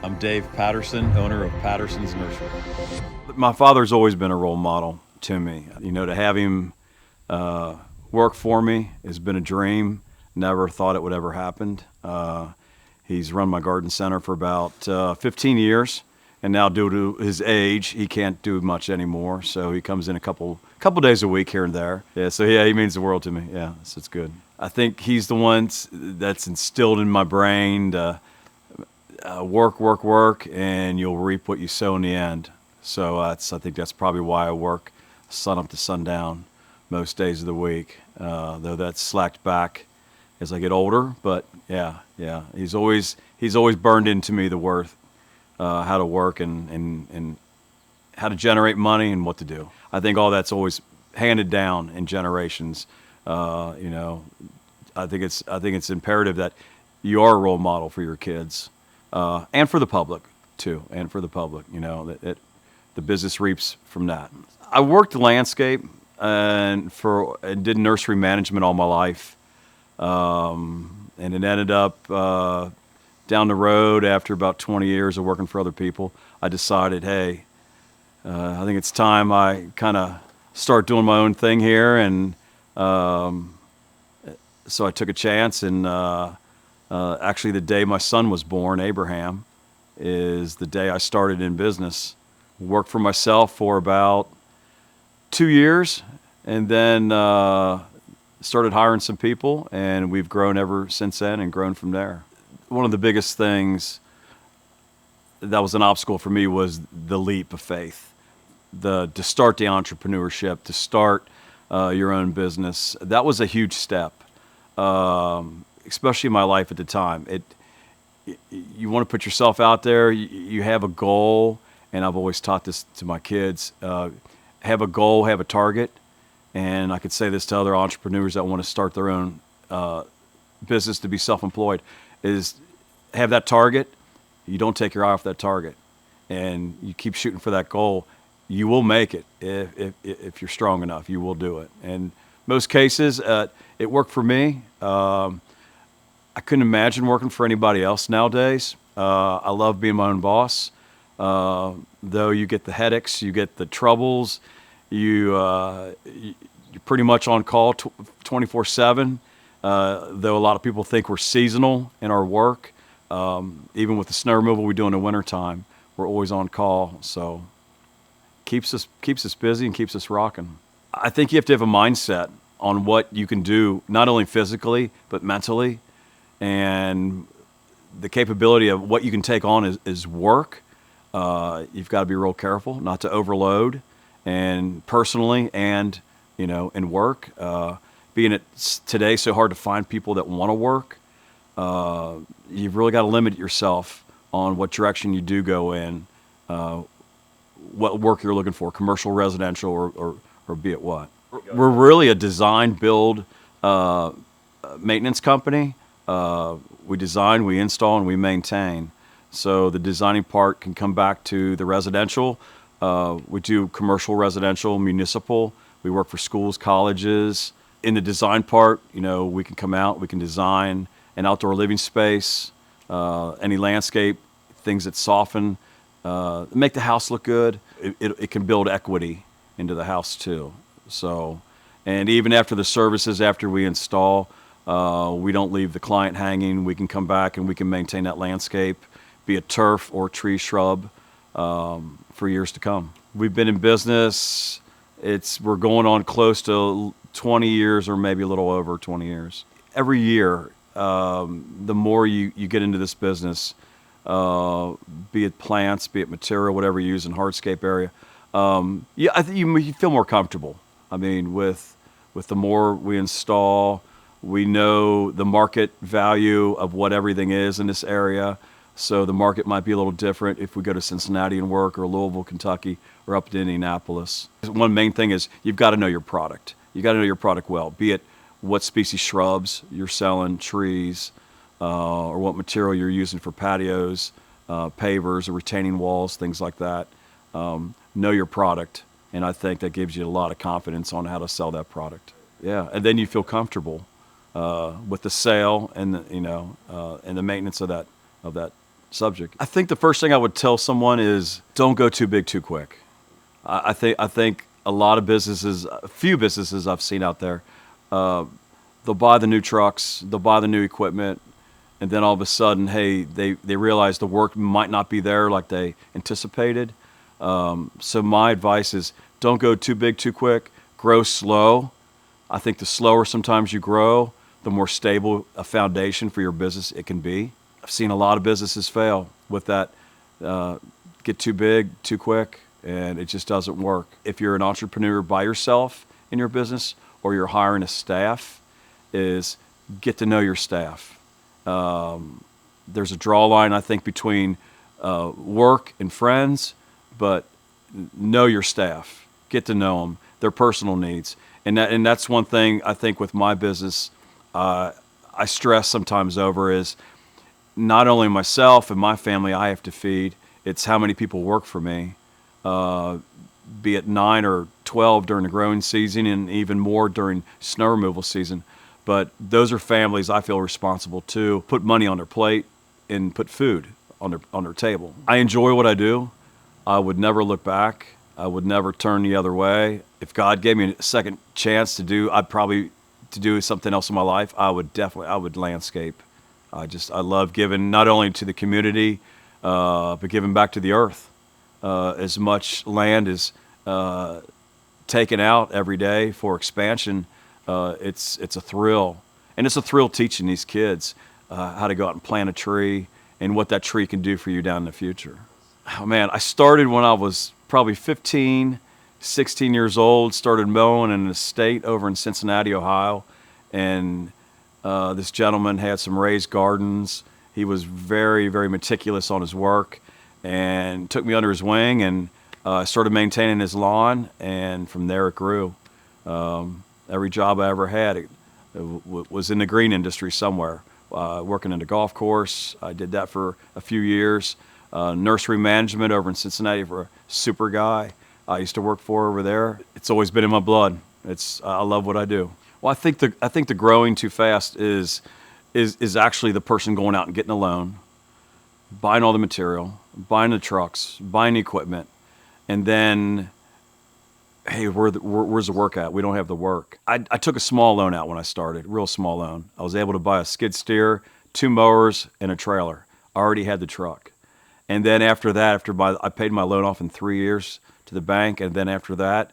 I'm Dave Patterson, owner of Patterson's Nursery. My father's always been a role model to me. To have him work for me has been a dream. Never thought it would ever happen. He's run my garden center for about 15 years, and now due to his age, he can't do much anymore. So he comes in a couple days a week here and there. He means the world to me. Yeah, so it's good. I think he's the one that's instilled in my brain to work, and you'll reap what you sow in the end. So I think that's probably why I work sun up to sundown most days of the week, though that's slacked back as I get older. But yeah, he's always burned into me the worth, how to work and how to generate money and what to do. I think all that's always handed down in generations. I think it's imperative that you are a role model for your kids, and for the public too, that the business reaps from that. I worked landscape and did nursery management all my life, and it ended up down the road after about 20 years of working for other people. I decided, hey, I think it's time I kind of start doing my own thing here, and so I took a chance, and actually the day my son was born, Abraham, is the day I started in business. Worked for myself for about 2 years, and then started hiring some people, and we've grown ever since then and grown from there. One of the biggest things that was an obstacle for me was the leap of faith. To start the entrepreneurship, to start your own business, that was a huge step, especially in my life at the time. You want to put yourself out there. You have a goal, and I've always taught this to my kids. Have a goal, have a target, and I could say this to other entrepreneurs that want to start their own business, to be self-employed, is have that target. You don't take your eye off that target, and you keep shooting for that goal. You will make it if you're strong enough. You will do it. And most cases, it worked for me. I couldn't imagine working for anybody else nowadays. I love being my own boss. Though you get the headaches, you get the troubles, you're pretty much on call 24/7. Though a lot of people think we're seasonal in our work, even with the snow removal we do in the wintertime, we're always on call. So keeps us busy and keeps us rocking. I think you have to have a mindset on what you can do, not only physically but mentally, and the capability of what you can take on is work. You've got to be real careful not to overload, and personally and in work. Being it's today so hard to find people that want to work, you've really got to limit yourself on what direction you do go in, what work you're looking for, commercial, residential, or be it what. We're really a design, build, maintenance company. We design, we install, and we maintain. So the designing part can come back to the residential. We do commercial, residential, municipal. We work for schools, colleges. In the design part, we can come out, we can design an outdoor living space, any landscape, things that soften, make the house look good. It can build equity into the house too. So, and even after the services, after we install, we don't leave the client hanging. We can come back and we can maintain that landscape, be it turf or tree, shrub, for years to come. We've been in business. We're going on close to 20 years, or maybe a little over 20 years. Every year, the more you get into this business, be it plants, be it material, whatever you use in hardscape area, I think you feel more comfortable. I mean, with the more we install, we know the market value of what everything is in this area. So the market might be a little different if we go to Cincinnati and work, or Louisville, Kentucky, or up to Indianapolis. One main thing is you've got to know your product. You got to know your product well, be it what species shrubs you're selling, trees, or what material you're using for patios, pavers, or retaining walls, things like that. Know your product, and I think that gives you a lot of confidence on how to sell that product. Yeah, and then you feel comfortable with the sale and and the maintenance of that subject. I think the first thing I would tell someone is don't go too big too quick. I think a lot of businesses, a few businesses I've seen out there, they'll buy the new trucks, they'll buy the new equipment, and then all of a sudden, hey, they realize the work might not be there like they anticipated. So my advice is don't go too big too quick. Grow slow. I think the slower sometimes you grow, the more stable a foundation for your business it can be. I've seen a lot of businesses fail with that. Get too big too quick, and it just doesn't work. If you're an entrepreneur by yourself in your business, or you're hiring a staff, is get to know your staff. There's a draw line, I think, between work and friends, but know your staff. Get to know them, their personal needs. And that's one thing I think with my business I stress sometimes over is not only myself and my family I have to feed, it's how many people work for me, be it 9 or 12 during the growing season and even more during snow removal season. But those are families I feel responsible to put money on their plate and put food on their table. I enjoy what I do. I would never look back. I would never turn the other way. If God gave me a second chance to do something else in my life, I would landscape. I love giving not only to the community, but giving back to the earth. As much land is taken out every day for expansion. It's a thrill, and it's a thrill teaching these kids how to go out and plant a tree and what that tree can do for you down in the future. Oh man, I started when I was probably 15, 16 years old, started mowing in an estate over in Cincinnati, Ohio, and this gentleman had some raised gardens. He was very, very meticulous on his work and took me under his wing, and I started maintaining his lawn, and from there it grew. Every job I ever had was in the green industry somewhere. Working in a golf course, I did that for a few years. Nursery management over in Cincinnati for a super guy I used to work for over there. It's always been in my blood. I love what I do. Well, I think the growing too fast is actually the person going out and getting a loan, buying all the material, buying the trucks, buying the equipment, and then, hey, where's the work at? We don't have the work. I took a small loan out when I started, real small loan. I was able to buy a skid steer, 2 mowers, and a trailer. I already had the truck. And then after that, I paid my loan off in 3 years to the bank, and then after that,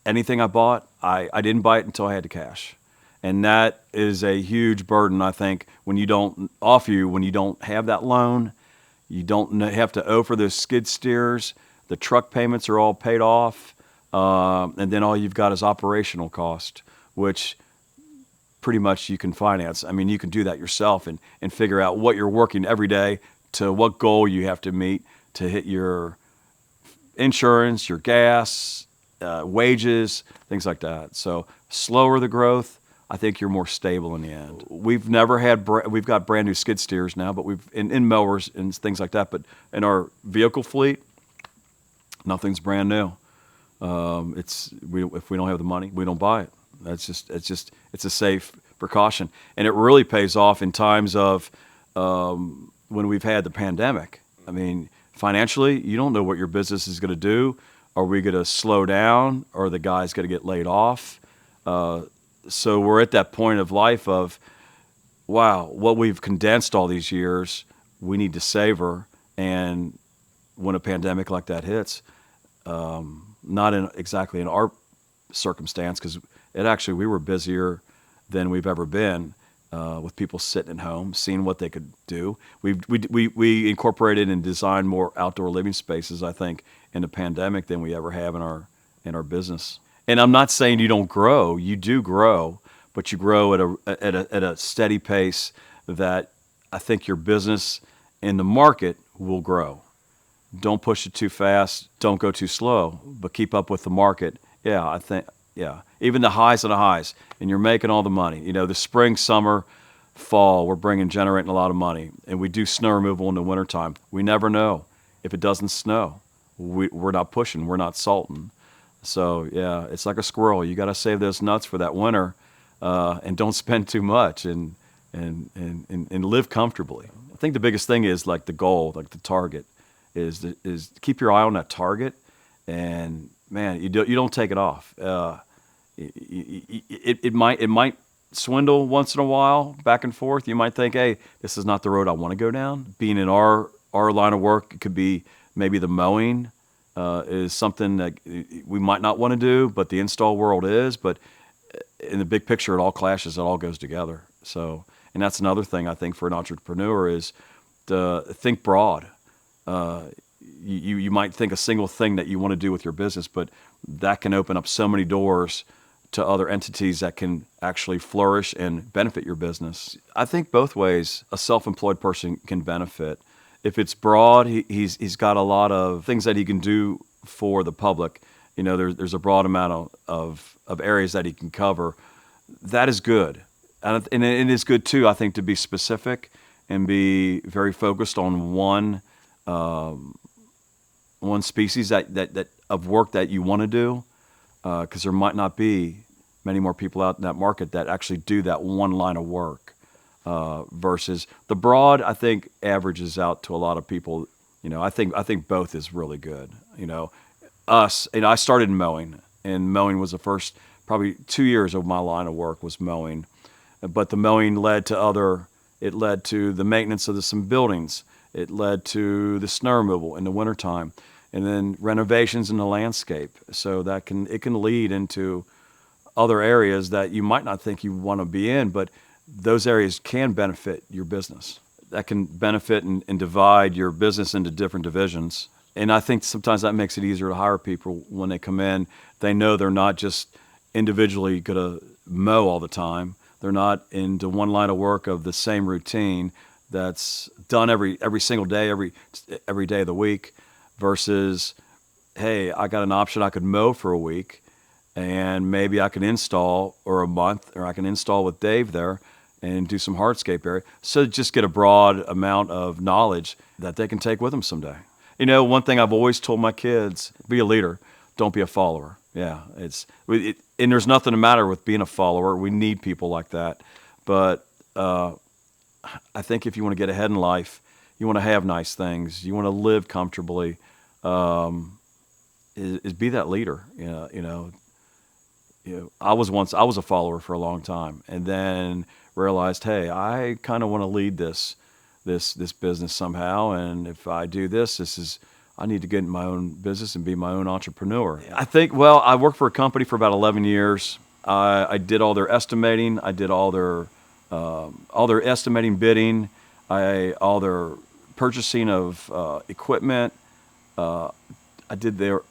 anything I bought, I didn't buy it until I had the cash. And that is a huge burden, I think, when you don't have that loan, you don't have to owe for those skid steers, the truck payments are all paid off, and then all you've got is operational cost, which pretty much you can finance. I mean, you can do that yourself and figure out what you're working every day to what goal you have to meet to hit your insurance, your gas, wages, things like that. So slower the growth, I think you're more stable in the end. We've got brand new skid steers now, but in mowers and things like that. But in our vehicle fleet, nothing's brand new. If we don't have the money, we don't buy it. It's a safe precaution, and it really pays off in times of when we've had the pandemic. I mean, financially, you don't know what your business is going to do. Are we going to slow down? Or are the guys going to get laid off? So we're at that point of life of, wow, what we've condensed all these years, we need to savor. And when a pandemic like that hits, not exactly in our circumstance, because we were busier than we've ever been. With people sitting at home, seeing what they could do. We incorporated and designed more outdoor living spaces, I think, in the pandemic than we ever have in our business. And I'm not saying you don't grow. You do grow, but you grow at a steady pace that I think your business and the market will grow. Don't push it too fast. Don't go too slow, but keep up with the market. Yeah, even the highs of the highs, and you're making all the money. You know, the spring, summer, fall, we're generating a lot of money, and we do snow removal in the wintertime. We never know if it doesn't snow. We're not pushing, we're not salting. So yeah, it's like a squirrel. You got to save those nuts for that winter, and don't spend too much, and live comfortably. think the biggest thing is like the goal, like the target, is keep your eye on that target, and man, you don't take it off. It might swindle once in a while, back and forth. You might think, hey, this is not the road I want to go down. Being in our line of work, it could be maybe the mowing is something that we might not want to do, but the install world is. But in the big picture, it all clashes. It all goes together. So, and that's another thing I think for an entrepreneur is to think broad. You might think a single thing that you want to do with your business, but that can open up so many doors to other entities that can actually flourish and benefit your business. I think both ways a self-employed person can benefit. If it's broad, he's got a lot of things that he can do for the public. There's a broad amount of areas that he can cover. That is good. And it is good too, I think, to be specific and be very focused on one species that of work that you want to do, because there might not be many more people out in that market that actually do that one line of work, versus the broad. I think averages out to a lot of people. I think both is really good. I started mowing, and mowing was the first probably 2 years of my line of work was mowing, but the mowing led to it led to the maintenance of some buildings. It led to the snow removal in the wintertime, and then renovations in the landscape. So it can lead into other areas that you might not think you want to be in, but those areas can benefit your business. That can benefit and divide your business into different divisions. And I think sometimes that makes it easier to hire people when they come in. They know they're not just individually going to mow all the time. They're not into one line of work of the same routine that's done every single day, every day of the week, versus, hey, I got an option. I could mow for a week, and maybe I can install, or a month, or I can install with Dave there and do some hardscape area. So just get a broad amount of knowledge that they can take with them someday. One thing I've always told my kids: be a leader, don't be a follower. Yeah, and there's nothing the matter with being a follower. We need people like that, but I think if you want to get ahead in life, you want to have nice things, you want to live comfortably, is be that leader. I was a follower for a long time, and then realized, hey, I kind of want to lead this business somehow, and if I do I need to get in my own business and be my own entrepreneur. I think, I worked for a company for about 11 years. I did all their estimating. I did all their estimating, bidding, all their purchasing of equipment. I did their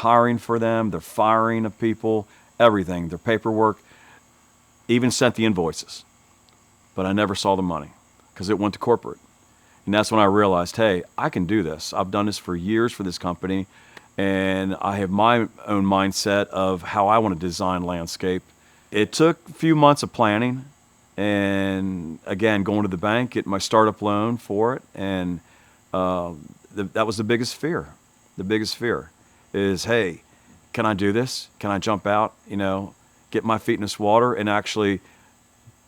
hiring for them, their firing of people, everything, their paperwork, even sent the invoices. But I never saw the money because it went to corporate. And that's when I realized, hey, I can do this. I've done this for years for this company, and I have my own mindset of how I want to design landscape. It took a few months of planning, and again, going to the bank, get my startup loan for it, and that was the biggest fear. The biggest fear is, hey, can I do this? Can I jump out, get my feet in this water and actually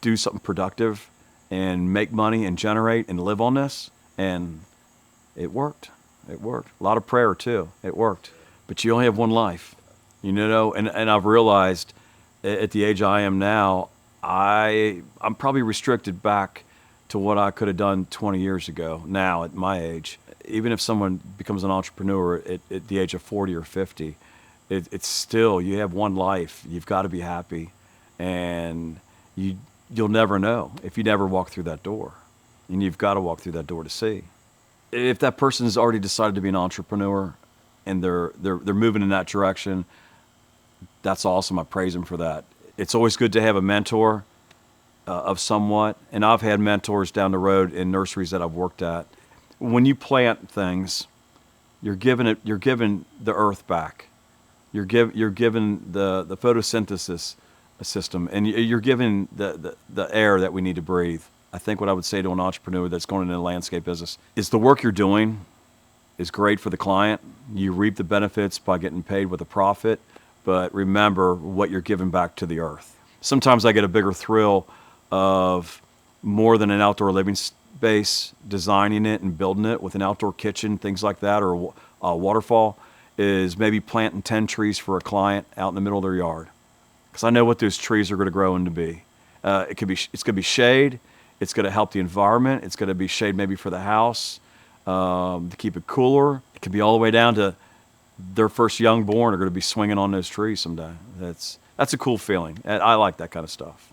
do something productive and make money and generate and live on this? And it worked. It worked. A lot of prayer too. It worked. But you only have one life, and I've realized at the age I am now, I'm probably restricted back to what I could have done 20 years ago now at my age. Even if someone becomes an entrepreneur at the age of 40 or 50, it's still, you have one life. You've got to be happy, and you'll never know if you never walk through that door, and you've got to walk through that door to see. If that person has already decided to be an entrepreneur and they're moving in that direction, that's awesome. I praise them for that. It's always good to have a mentor of somewhat, and I've had mentors down the road in nurseries that I've worked at. When you plant things, you're giving the earth back. You're given the photosynthesis system, and you're given the air that we need to breathe. I think what I would say to an entrepreneur that's going into the landscape business is the work you're doing is great for the client. You reap the benefits by getting paid with a profit, but remember what you're giving back to the earth. Sometimes I get a bigger thrill of more than an outdoor living base, designing it and building it with an outdoor kitchen, things like that, or a waterfall, is maybe planting 10 trees for a client out in the middle of their yard. Because I know what those trees are going to grow into be. It's going to be shade. It's going to help the environment. It's going to be shade maybe for the house, to keep it cooler. It could be all the way down to their first young born are going to be swinging on those trees someday. That's a cool feeling. I like that kind of stuff.